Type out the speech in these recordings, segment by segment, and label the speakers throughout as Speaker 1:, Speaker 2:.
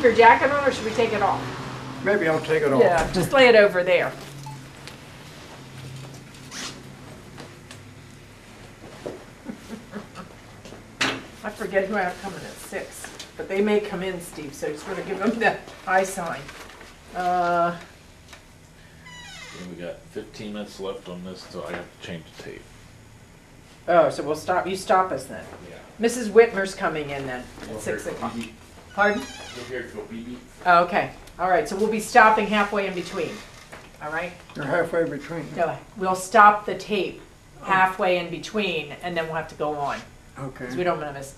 Speaker 1: your jacket on, or should we take it off?
Speaker 2: Maybe I'll take it off.
Speaker 1: Yeah, just lay it over there. I forget who I have coming at 6, but they may come in, Steve, so just want to give them the high sign.
Speaker 3: We got 15 minutes left on this, so I have to change the tape.
Speaker 1: Oh, so we'll stop. You stop us then.
Speaker 3: Yeah.
Speaker 1: Mrs. Whitmer's coming in then at 6 o'clock. Pardon?
Speaker 3: Here to go beep.
Speaker 1: Oh, okay. All right. So we'll be stopping halfway in between. All right.
Speaker 2: You're halfway between.
Speaker 1: No, we'll stop the tape halfway in between, and then we'll have to go on.
Speaker 2: Okay.
Speaker 1: Because we don't want to miss.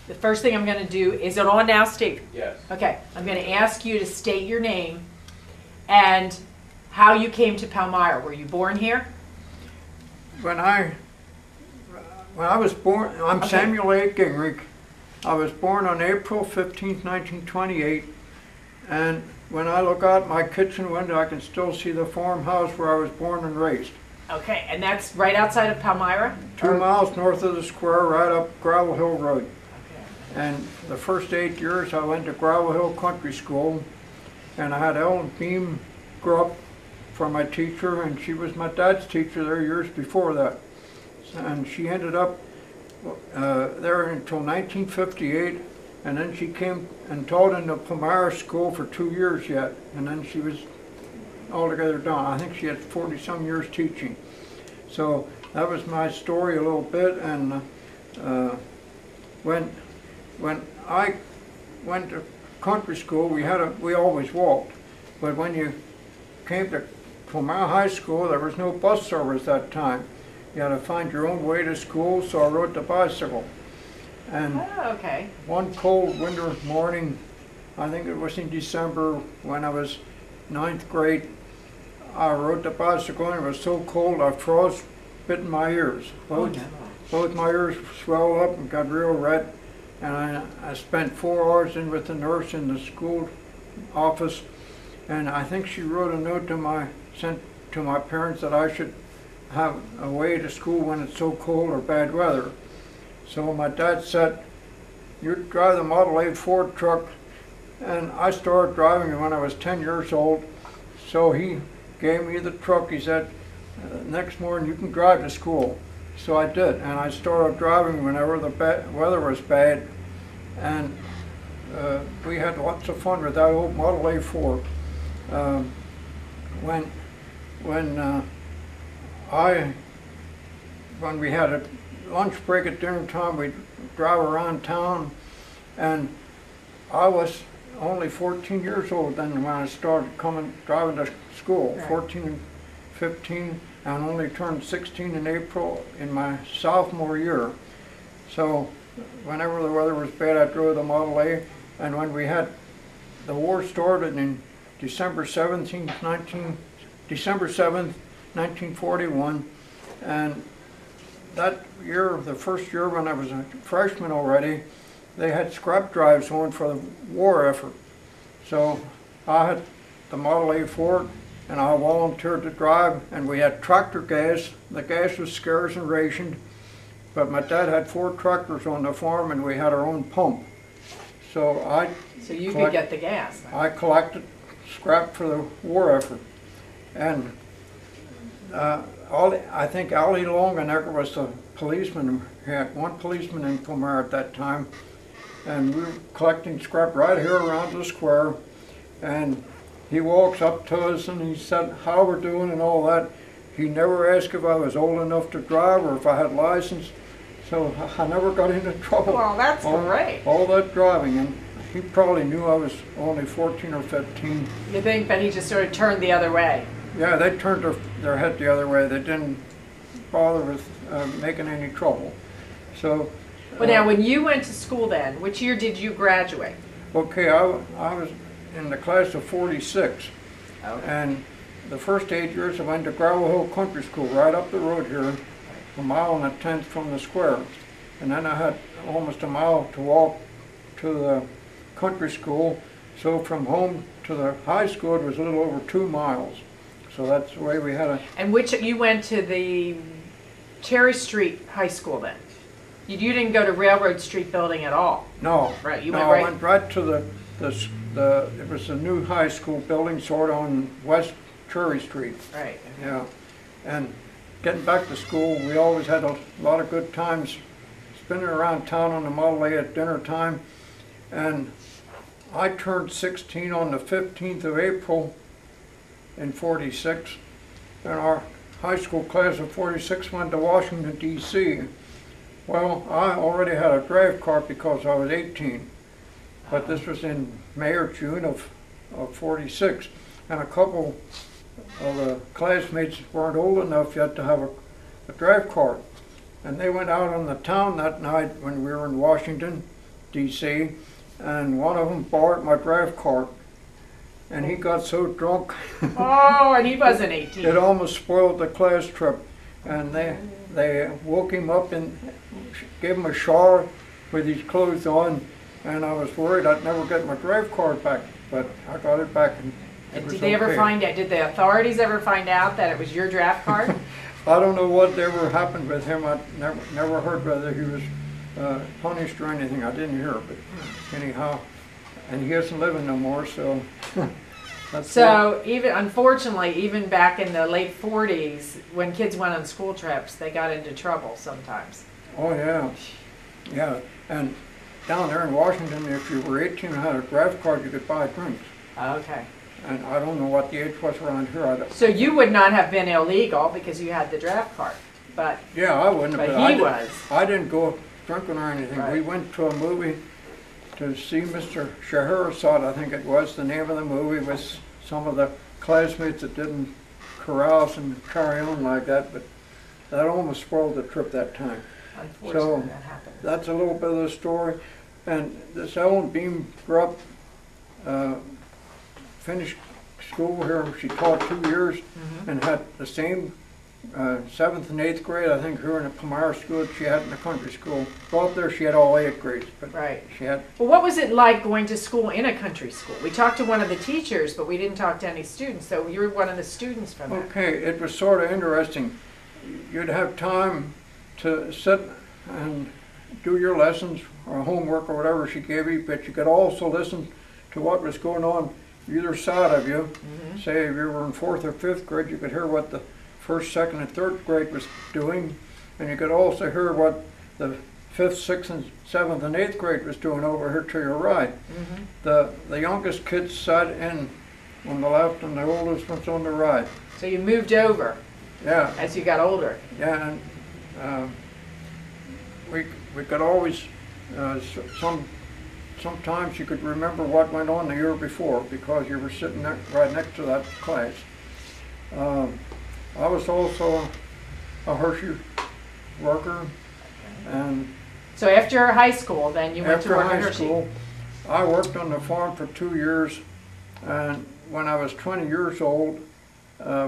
Speaker 1: The first thing I'm going to do is it on now, Steve?
Speaker 3: Yes.
Speaker 1: Okay. I'm going to ask you to state your name and how you came to Palmyra. Were you born here?
Speaker 2: When I was born, I'm
Speaker 1: Okay.
Speaker 2: Samuel A. Gingrich. I was born on April 15th, 1928, and when I look out my kitchen window, I can still see the farmhouse where I was born and raised.
Speaker 1: Okay, and that's right outside of Palmyra?
Speaker 2: 2 miles north of the square, right up Gravel Hill Road.
Speaker 1: Okay.
Speaker 2: And the first 8 years I went to Gravel Hill Country School, and I had Ellen Beam grow up for my teacher, and she was my dad's teacher there years before that. And she ended up there until 1958, and then she came and taught in the Palmyra school for 2 years yet, and then she was altogether done. I think she had 40-some years teaching. So that was my story a little bit, and when I went to country school, we always walked, but when you came to Palmyra High School, there was no bus service that time. You had to find your own way to school, so I rode the bicycle. And
Speaker 1: Oh, okay.
Speaker 2: one cold winter morning, I think it was in December when I was 9th grade, I rode the bicycle and it was so cold I frostbit in my ears. Both my ears swelled up and got real red, and I spent 4 hours in with the nurse in the school office, and I think she wrote a note sent to my parents that I should have a way to school when it's so cold or bad weather. So my dad said, "You drive the Model A Ford truck," and I started driving it when I was 10 years old. So he gave me the truck. He said, "Next morning you can drive to school." So I did, and I started driving whenever the weather was bad, and we had lots of fun with that old Model A Ford. When we had a lunch break at dinner time, we'd drive around town, and I was only 14 years old then when I started driving to school. Right. 14 and 15, and only turned 16 in April in my sophomore year. So whenever the weather was bad, I drove the Model A, and when we had the war started in December 7th, 1941, and that year, the first year when I was a freshman already, they had scrap drives on for the war effort. So I had the Model A Ford, and I volunteered to drive, and we had tractor gas. The gas was scarce and rationed, but my dad had 4 tractors on the farm, and we had our own pump. So
Speaker 1: you could get the gas.
Speaker 2: I collected scrap for the war effort. And I think Ollie Longenecker was the policeman. We had 1 policeman in Palmyra at that time, and we were collecting scrap right here around the square, and he walks up to us and he said how we're doing and all that. He never asked if I was old enough to drive or if I had license, so I never got into trouble.
Speaker 1: Well, that's great.
Speaker 2: All that driving, and he probably knew I was only 14 or 15.
Speaker 1: You think that he just sort of turned the other way?
Speaker 2: Yeah, they turned their head the other way. They didn't bother with making any trouble. So.
Speaker 1: Well, now, when you went to school then, which year did you graduate?
Speaker 2: Okay, I was in the class of 46.
Speaker 1: Okay.
Speaker 2: And the first 8 years I went to Gravel Hill Country School, right up the road here, 1 mile and a tenth from the square. And then I had almost a mile to walk to the country school. So from home to the high school, it was a little over 2 miles. So that's the way we had a...
Speaker 1: And you went to the Cherry Street High School then? You didn't go to Railroad Street building at all?
Speaker 2: No.
Speaker 1: Right,
Speaker 2: I went right to the it was a new high school building sort of on West Cherry Street.
Speaker 1: Right.
Speaker 2: Yeah, and getting back to school, we always had a lot of good times spinning around town on the Model A at dinner time. And I turned 16 on the 15th of April in '46, and our high school class of '46 went to Washington, D.C. Well, I already had a draft card because I was 18, but this was in May or June of '46, and a couple of the classmates weren't old enough yet to have a draft card. And they went out on the town that night when we were in Washington, D.C., and one of them borrowed my draft card. And he got so drunk,
Speaker 1: Oh, and he wasn't 18.
Speaker 2: it almost spoiled the class trip. And they woke him up and gave him a shower with his clothes on, and I was worried I'd never get my draft card back, but I got it back. And it was
Speaker 1: Did they ever
Speaker 2: okay.
Speaker 1: find out, did the authorities ever find out that it was your draft card?
Speaker 2: I don't know what ever happened with him. I never heard whether he was punished or anything. I didn't hear, but anyhow, and he isn't living no more, so that's
Speaker 1: So even, unfortunately, even back in the late 40s, when kids went on school trips, they got into trouble sometimes.
Speaker 2: Oh yeah, yeah. And down there in Washington, if you were 18 and had a draft card, you could buy drinks.
Speaker 1: Okay.
Speaker 2: And I don't know what the age was around here.
Speaker 1: So you would not have been illegal because you had the draft card, but
Speaker 2: Yeah, I wouldn't have.
Speaker 1: But
Speaker 2: I
Speaker 1: he
Speaker 2: did-
Speaker 1: was.
Speaker 2: I didn't go drinking or anything.
Speaker 1: Right.
Speaker 2: We went to a movie to see Mr. Scheherazade, I think it was the name of the movie, with some of the classmates that didn't carouse and carry on like that, but that almost spoiled the trip that time.
Speaker 1: unfortunately that happened.
Speaker 2: That's a little bit of the story. And this Ellen Beam grew up, finished school here. She taught 2 years and had the same 7th and 8th grade, I think, here in the Palmyra school she had in the country school. Well, up there she had all 8 grades, but
Speaker 1: Right.
Speaker 2: she had,
Speaker 1: Well, what was it like going to school in a country school? We talked to one of the teachers, but we didn't talk to any students, so you were one of the students from that.
Speaker 2: okay, it was sort of interesting. You'd have time to sit and do your lessons or homework or whatever she gave you, but you could also listen to what was going on either side of you. Say if you were in 4th or 5th grade, you could hear what the 1st, 2nd, and 3rd grade was doing, and you could also hear what the 5th, 6th, and 7th, and 8th grade was doing over here to your right. The youngest kids sat in on the left, and the oldest ones on the right.
Speaker 1: So you moved over
Speaker 2: Yeah,
Speaker 1: as you got older.
Speaker 2: yeah, and we could always sometimes you could remember what went on the year before because you were sitting right next to that class. I was also a Hershey worker, and
Speaker 1: So after high school, then you went to
Speaker 2: after
Speaker 1: work at
Speaker 2: high
Speaker 1: Hershey.
Speaker 2: school, I worked on the farm for 2 years, and when I was 20 years old,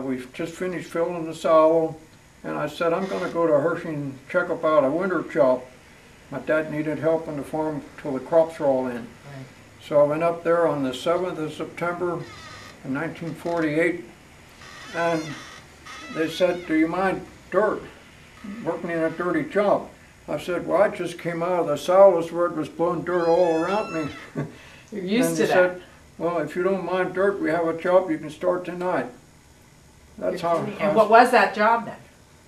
Speaker 2: we just finished filling the silo, and I said, I'm going to go to Hershey and check about a winter job. My dad needed help on the farm till the crops were all in.
Speaker 1: Right.
Speaker 2: So I went up there on the 7th of September in 1948, and they said, do you mind dirt, working in a dirty job? I said, well, I just came out of the silos where it was blowing dirt all around me.
Speaker 1: You're used
Speaker 2: And
Speaker 1: to
Speaker 2: they
Speaker 1: that.
Speaker 2: said, well, if you don't mind dirt, we have a job you can start tonight. That's how.
Speaker 1: And what was that job then?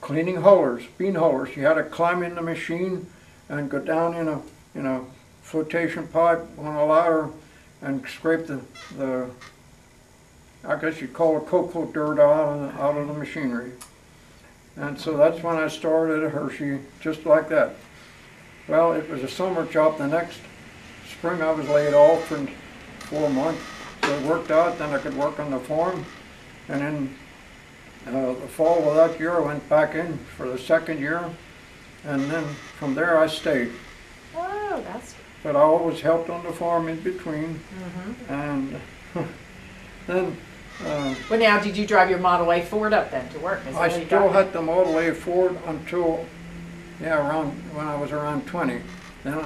Speaker 2: Cleaning hullers, bean hullers. You had to climb in the machine and go down in a flotation pipe on a ladder and scrape the I guess you'd call it cocoa dirt out of the machinery. And so that's when I started at Hershey, just like that. Well, it was a summer job. The next spring I was laid off for 4 months. So it worked out, then I could work on the farm. And in the fall of that year I went back in for the 2nd year. And then from there I stayed.
Speaker 1: Oh, that's.
Speaker 2: But I always helped on the farm in between. And then
Speaker 1: Well, now, did you drive your Model A Ford up then to work? Is that
Speaker 2: I
Speaker 1: how you
Speaker 2: still
Speaker 1: got there?
Speaker 2: had the Model A Ford until, around when I was around 20. Then,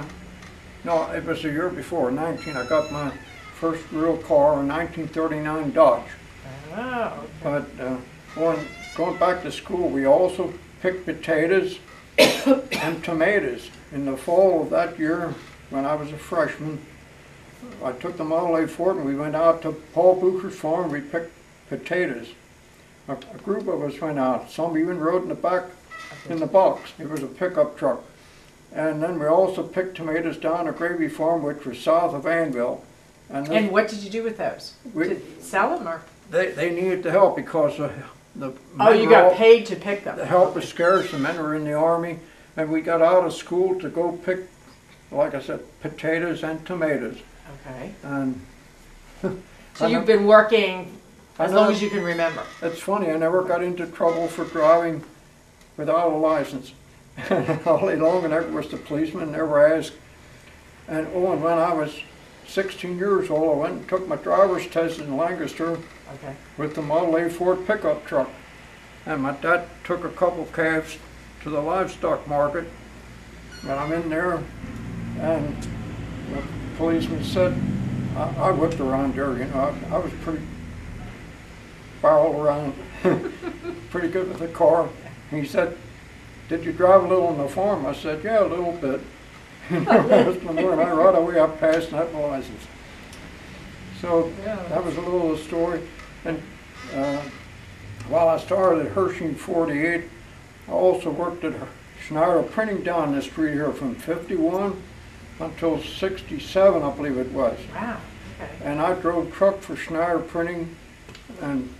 Speaker 2: no, it was the year before, 19. I got my first real car, a 1939 Dodge.
Speaker 1: Oh,
Speaker 2: But going back to school, we also picked potatoes and tomatoes. In the fall of that year, when I was a freshman, I took the Model A Ford and we went out to Paul Bucher's farm. We picked potatoes. A group of us went out. Some even rode in the back in the box. It was a pickup truck. And then we also picked tomatoes down at Gravy Farm, which was south of Annville.
Speaker 1: And what did you do with those? To sell them or?
Speaker 2: They needed the help because the
Speaker 1: Oh, you got paid to pick them.
Speaker 2: The help was scarce. The men were in the army, and we got out of school to go pick, like I said, potatoes and tomatoes.
Speaker 1: Okay.
Speaker 2: And
Speaker 1: so you've been working as long as you can remember.
Speaker 2: It's funny. I never got into trouble for driving without a license. All day long, and never was the policeman. Never asked. And and when I was 16 years old, I went and took my driver's test in Lancaster.
Speaker 1: Okay.
Speaker 2: With the Model A Ford pickup truck. And my dad took a couple calves to the livestock market. And I'm in there, and the policeman said, I whipped around there, you know, I was pretty barrel around, pretty good with the car. And he said, did you drive a little on the farm? I said, yeah, a little bit. And I right away I passed that license. So that was a little of the story. And while I started at Hershey in '48, I also worked at Schneider Printing down the street here from '51 until '67, I believe it was.
Speaker 1: Wow. Okay.
Speaker 2: And I drove truck for Schneider Printing and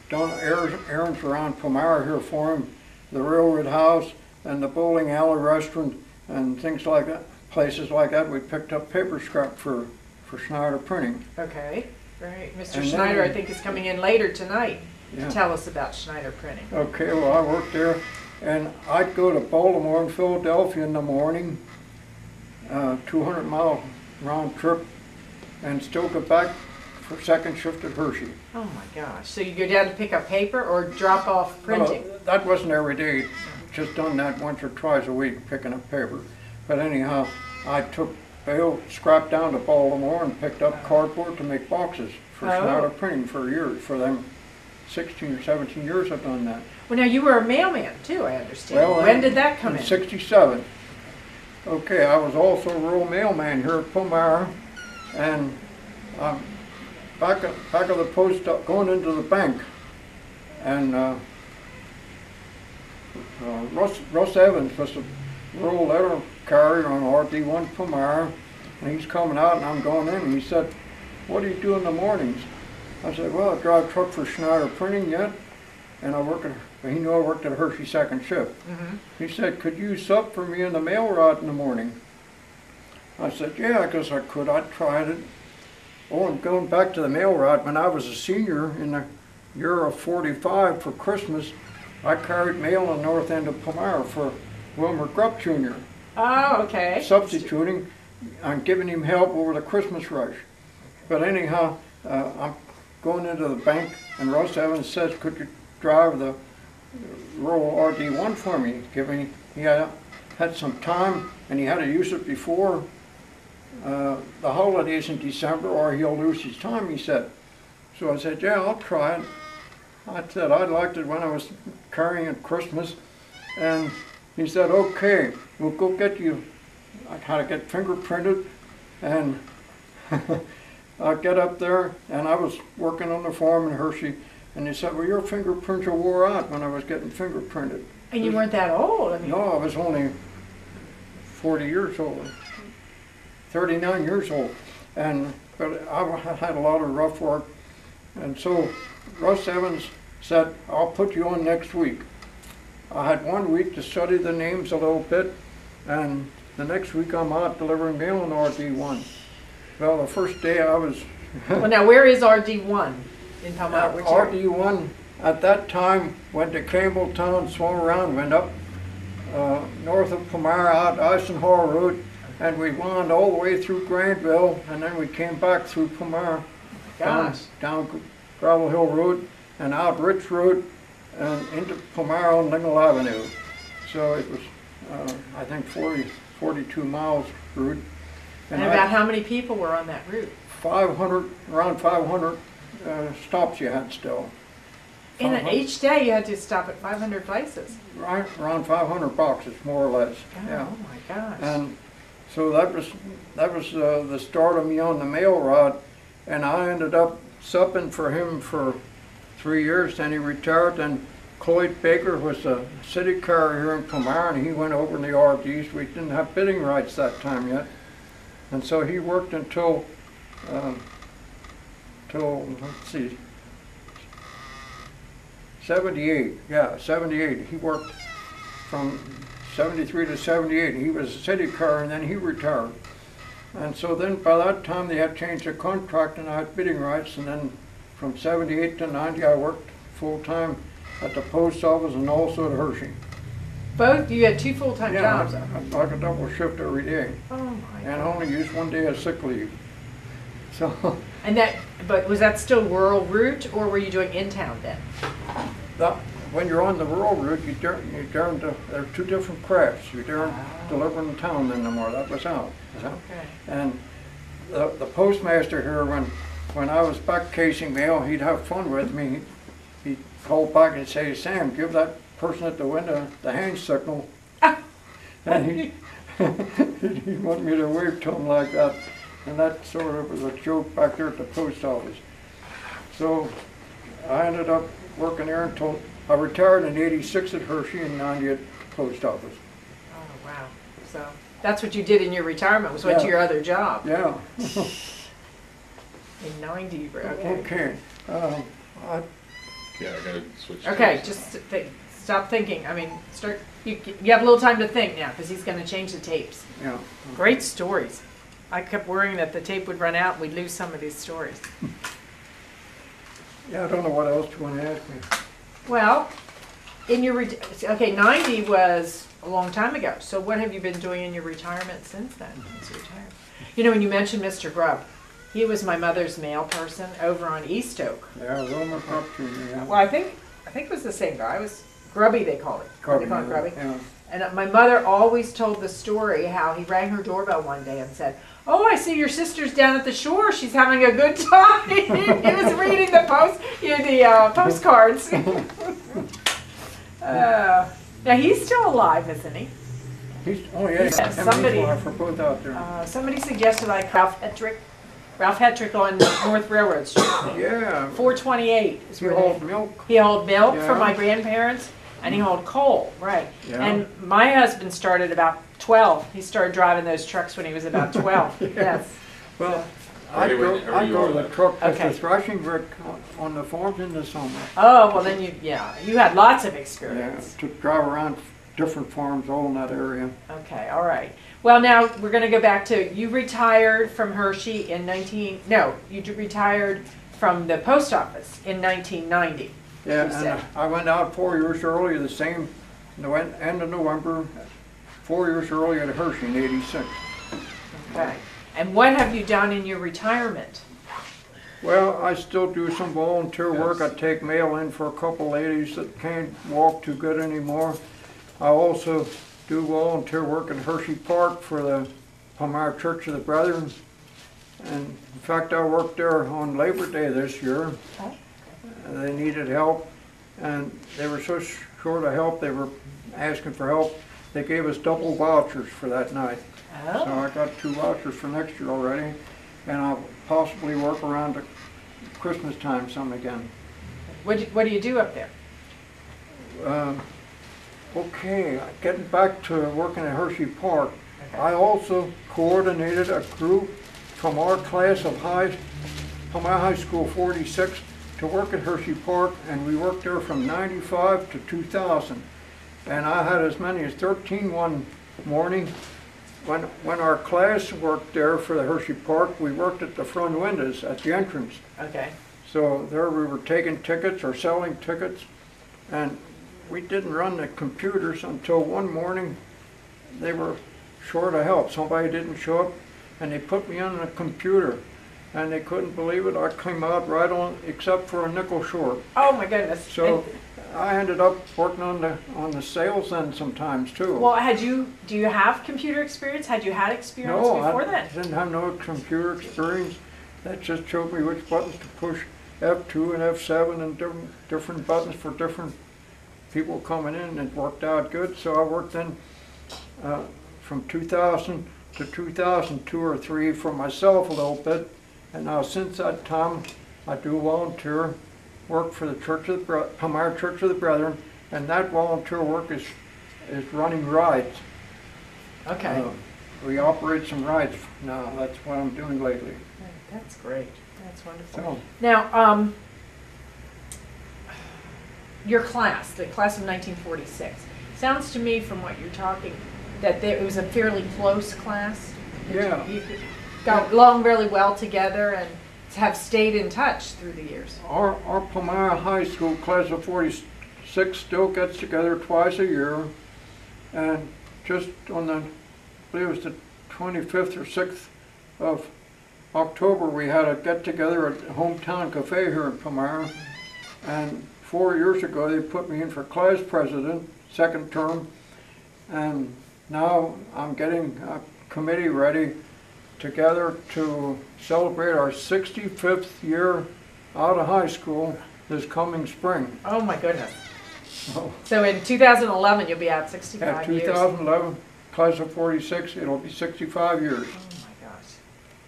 Speaker 2: done errands around Palmyra here for him, the Railroad House and the Bowling Alley Restaurant and things like that. Places like that, we picked up paper scrap for Schneider Printing.
Speaker 1: Okay. Right. Mr.
Speaker 2: And
Speaker 1: Schneider,
Speaker 2: then,
Speaker 1: I think, is coming in later tonight
Speaker 2: yeah.
Speaker 1: to tell us about Schneider Printing.
Speaker 2: Okay, well, I worked there, and I'd go to Baltimore and Philadelphia in the morning, 200-mile round trip, and still get back for second shift at Hershey.
Speaker 1: Oh my gosh. So you go down to pick up paper or drop off printing?
Speaker 2: No, that wasn't every day. Just done that once or twice a week, picking up paper. But anyhow, I took bale scrap down to Baltimore and picked up cardboard to make boxes for Schneider Printing for years. For them 16 or 17 years I've done that.
Speaker 1: Well, now you were a mailman too, I understand.
Speaker 2: Well,
Speaker 1: when did that come in?
Speaker 2: In '67. Okay, I was also a rural mailman here at Palmyra, and back of the post going into the bank, and Russ Evans was a rural letter carrier on RD1 Palmyra, and he's coming out and I'm going in, and he said, what do you do in the mornings? I said, well, I drive truck for Schneider Printing yet, and I work at, he knew I worked at Hershey second shift.
Speaker 1: Mm-hmm.
Speaker 2: He said, could you sub for me in the mail route in the morning? I said, yeah, I guess I could. I tried it. Oh, and going back to the mail route, when I was a senior in the year of '45 for Christmas, I carried mail on the north end of Palmyra for Wilmer Grupp Jr.
Speaker 1: Oh, okay.
Speaker 2: Substituting and giving him help over the Christmas rush. But anyhow, I'm going into the bank, and Russ Evans says, could you drive the rural RD1 for me? He had some time, and he had to use it before the holidays in December, or he'll lose his time, he said. So I said, yeah, I'll try it. I said I liked it when I was carrying at Christmas, and he said, okay, we'll go get you. I had to get fingerprinted, and I get up there, and I was working on the farm in Hershey, and he said, well, your fingerprints are wore out when I was getting fingerprinted.
Speaker 1: And you weren't that old, I mean.
Speaker 2: No, I was only 40 years old, 39 years old, but I had a lot of rough work, and so Russ Evans said, I'll put you on next week. I had 1 week to study the names a little bit, and the next week I'm out delivering mail on RD1. Well, the first day I was...
Speaker 1: Well, now where is RD1 in Palmyra? Which area?
Speaker 2: RD1 at that time went to Campbelltown, swung around, went up north of Palmyra, out Eisenhower Road, and we wound all the way through Grantville, and then we came back through Palmyra, down Gravel Hill Road, and out Rich Road, and into Palmyra on Lingle Avenue. So it was, I think, 42 miles route.
Speaker 1: And about how many people were on that route?
Speaker 2: 500, around 500 stops you had still.
Speaker 1: And each day you had to stop at 500 places?
Speaker 2: Right, around 500 boxes, more or less.
Speaker 1: God,
Speaker 2: yeah.
Speaker 1: Oh my gosh.
Speaker 2: And So that was the start of me on the mail route, and I ended up supping for him for 3 years. Then he retired. Then Cloyd Baker was a city car here in Palmyra, and he went over in the RDs. We didn't have bidding rights that time yet, and so he worked until let's see, 78. Yeah, 78. He worked from 73 to 78. He was a city car, and then he retired. And so then by that time they had changed the contract and I had bidding rights, and then from 78 to 90 I worked full-time at the post office and also at Hershey.
Speaker 1: Both? You had 2 full-time
Speaker 2: Yeah,
Speaker 1: jobs?
Speaker 2: I worked a double shift every day.
Speaker 1: Oh my
Speaker 2: And
Speaker 1: God.
Speaker 2: only used 1 day of sick leave. So
Speaker 1: And that, but was that still rural route, or were you doing in-town then?
Speaker 2: when you're on the rural route, you daren't, there are 2 different crafts. You daren't deliver in town then no more. That was out.
Speaker 1: Okay.
Speaker 2: And the postmaster here, when I was back casing mail, he'd have fun with me. He'd call back and say, "Sam, give that person at the window the hand signal." And he'd want me to wave to him like that. And that sort of was a joke back there at the post office. So I ended up working there until I retired in '86 at Hershey and '90 at post office.
Speaker 1: Oh, wow. So that's what you did in your retirement, was went to
Speaker 2: Yeah.
Speaker 1: your other job.
Speaker 2: Yeah.
Speaker 1: In 90, okay.
Speaker 2: Okay.
Speaker 3: Yeah, I gotta switch.
Speaker 1: Okay,
Speaker 3: tapes.
Speaker 1: just stop thinking. I mean, you have a little time to think now, because he's going to change the tapes.
Speaker 2: Yeah.
Speaker 1: Great stories. I kept worrying that the tape would run out and we'd lose some of these stories.
Speaker 2: Yeah, I don't know what else you want to ask me.
Speaker 1: Well, in your, okay, 90 was a long time ago. So what have you been doing in your retirement since then? Since you retired? You know, when you mentioned Mr. Grubb, he was my mother's mail person over on East Oak.
Speaker 2: Yeah, Wilma Proctor, yeah.
Speaker 1: Well, I think it was the same guy. It was Grubby, they called it. They call it Grubby.
Speaker 2: Yeah.
Speaker 1: And my mother always told the story how he rang her doorbell one day and said, "Oh, I see your sister's down at the shore. She's having a good time." He was reading the postcards. Now he's still alive, isn't he?
Speaker 2: Oh yeah,
Speaker 1: Yes,
Speaker 2: him and his
Speaker 1: somebody-
Speaker 2: wife are both out there.
Speaker 1: Somebody suggested like Ralph Hetrick on North Railroad Street.
Speaker 2: Yeah.
Speaker 1: 428 is
Speaker 2: He
Speaker 1: where
Speaker 2: hauled milk.
Speaker 1: he hauled milk for
Speaker 2: Yeah.
Speaker 1: my grandparents, and he hauled coal, right.
Speaker 2: Yeah.
Speaker 1: And my husband started about 12. He started driving those trucks when he was about 12. Yes.
Speaker 2: Well,
Speaker 3: Or
Speaker 2: I
Speaker 3: you
Speaker 2: go,
Speaker 3: were- or
Speaker 2: I
Speaker 3: you
Speaker 2: go
Speaker 3: were
Speaker 2: to the
Speaker 3: there.
Speaker 2: truck with
Speaker 1: Okay.
Speaker 2: the thrashing brick on the farms in the summer.
Speaker 1: Oh, well then you had lots of
Speaker 2: Yeah,
Speaker 1: experience.
Speaker 2: to drive around different farms all in that area.
Speaker 1: Okay, all right. Well, now we're going to go back to, you retired from Hershey in you retired from the post office in 1990.
Speaker 2: Yeah,
Speaker 1: You said.
Speaker 2: and I went out 4 years early, the same, end of November, 4 years early at Hershey in '86.
Speaker 1: Okay. And what have you done in your retirement?
Speaker 2: Well, I still do some volunteer work. I take mail in for a couple ladies that can't walk too good anymore. I also do volunteer work at Hershey Park for the Palmyra Church of the Brethren. And in fact, I worked there on Labor Day this year.
Speaker 1: Oh.
Speaker 2: They needed help, and they were so short of help, they were asking for help. They gave us double vouchers for that night. So
Speaker 1: Oh.
Speaker 2: I got 2 vouchers for next year already, and I'll possibly work around at Christmas time some again.
Speaker 1: What do you do up there?
Speaker 2: Okay, getting back to working at Hershey Park, I also coordinated a group from our class of Palmyra High School 46 to work at Hershey Park, and we worked there from 95 to 2000. And I had as many as 13 one morning. When our class worked there for the Hershey Park, we worked at the front windows at the entrance.
Speaker 1: Okay.
Speaker 2: So there we were taking tickets or selling tickets, and we didn't run the computers until one morning they were short of help. Somebody didn't show up, and they put me on the computer, and they couldn't believe it. I came out right on, except for a nickel short.
Speaker 1: Oh my goodness.
Speaker 2: So I ended up working on the sales end sometimes too.
Speaker 1: Well, do you have computer experience? Had you had experience before
Speaker 2: I
Speaker 1: that?
Speaker 2: didn't have no computer experience. That just showed me which buttons to push, F2 and F7, and different buttons for different people coming in. It worked out good. So I worked in from 2000 to 2002 or 3 for myself a little bit, and now since that time I do volunteer work for the Palmyra Church of the Brethren, and that volunteer work is running rides.
Speaker 1: Okay.
Speaker 2: We operate some rides now. That's what I'm doing lately.
Speaker 1: That's great. That's wonderful.
Speaker 2: So,
Speaker 1: Now, your class, the class of 1946, sounds to me from what you're talking that it was a fairly close class.
Speaker 2: yeah.
Speaker 1: You got along really well together and have stayed in touch through the years.
Speaker 2: Our Palmyra High School class of 46 still gets together twice a year, and just on the, I believe it was the 25th or 6th of October, we had a get-together at Hometown Cafe here in Palmyra, and 4 years ago they put me in for class president, second term, and now I'm getting a committee ready together to celebrate our 65th year out of high school this coming spring.
Speaker 1: Oh my goodness.
Speaker 2: So,
Speaker 1: So in 2011 you'll be out 65
Speaker 2: at
Speaker 1: years.
Speaker 2: 2011, class of 46, it'll be 65 years.
Speaker 1: Oh my gosh.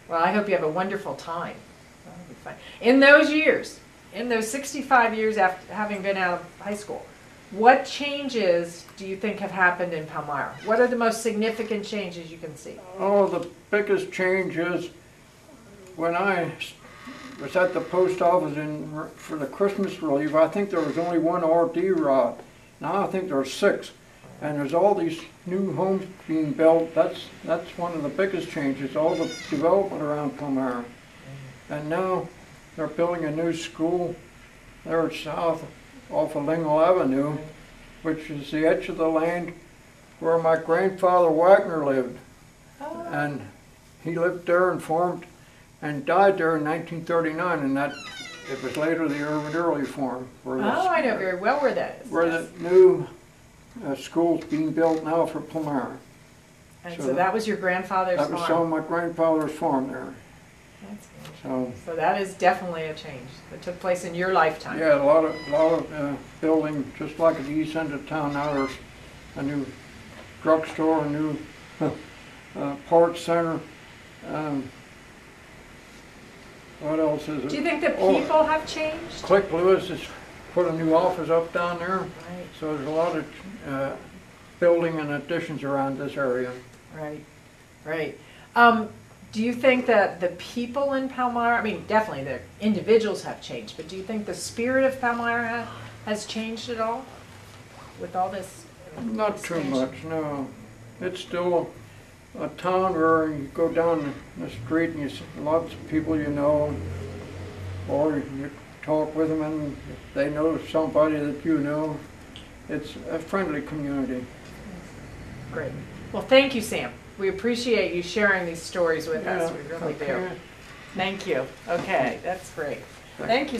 Speaker 1: Well, I hope you have a wonderful time. That'll be fun. In those years, in those 65 years after having been out of high school, what changes do you think have happened in Palmyra? What are the most significant changes you can see?
Speaker 2: Oh, the biggest change is when I was at the post office for the Christmas relief, I think there was only one RD rod. Now I think there's 6. And there's all these new homes being built. That's one of the biggest changes, all the development around Palmyra. And now they're building a new school there south off of Lingle Avenue, which is the edge of the land where my grandfather Wagner lived.
Speaker 1: Oh.
Speaker 2: And he lived there and farmed and died there in 1939, and that it was later the Urban Early Farm. Where
Speaker 1: I know very well where that is.
Speaker 2: Where
Speaker 1: Yes.
Speaker 2: the new school's being built now for Palmyra.
Speaker 1: And
Speaker 2: so
Speaker 1: so that was your grandfather's
Speaker 2: That was
Speaker 1: farm.
Speaker 2: some of my grandfather's farm there.
Speaker 1: That's good.
Speaker 2: So
Speaker 1: So that is definitely a change that took place in your lifetime.
Speaker 2: yeah, a lot of building, just like at the east end of town now. There's a new drugstore, a new parts center. What else is it?
Speaker 1: Do you think the
Speaker 2: Oh,
Speaker 1: people have changed?
Speaker 2: Click Lewis has put a new office up down there.
Speaker 1: Right,
Speaker 2: So there's a lot of building and additions around this area.
Speaker 1: right, right. Do you think that the people in Palmyra, I mean, definitely the individuals have changed, but do you think the spirit of Palmyra has changed at all with all this?
Speaker 2: Not too
Speaker 1: expansion?
Speaker 2: much, no. It's still a town where you go down the street and you see lots of people you know, or you talk with them and they know somebody that you know. It's a friendly community.
Speaker 1: Great. Well, thank you, Sam. We appreciate you sharing these stories with us. We really do.
Speaker 2: okay.
Speaker 1: Thank you. Okay, that's great. Thank you.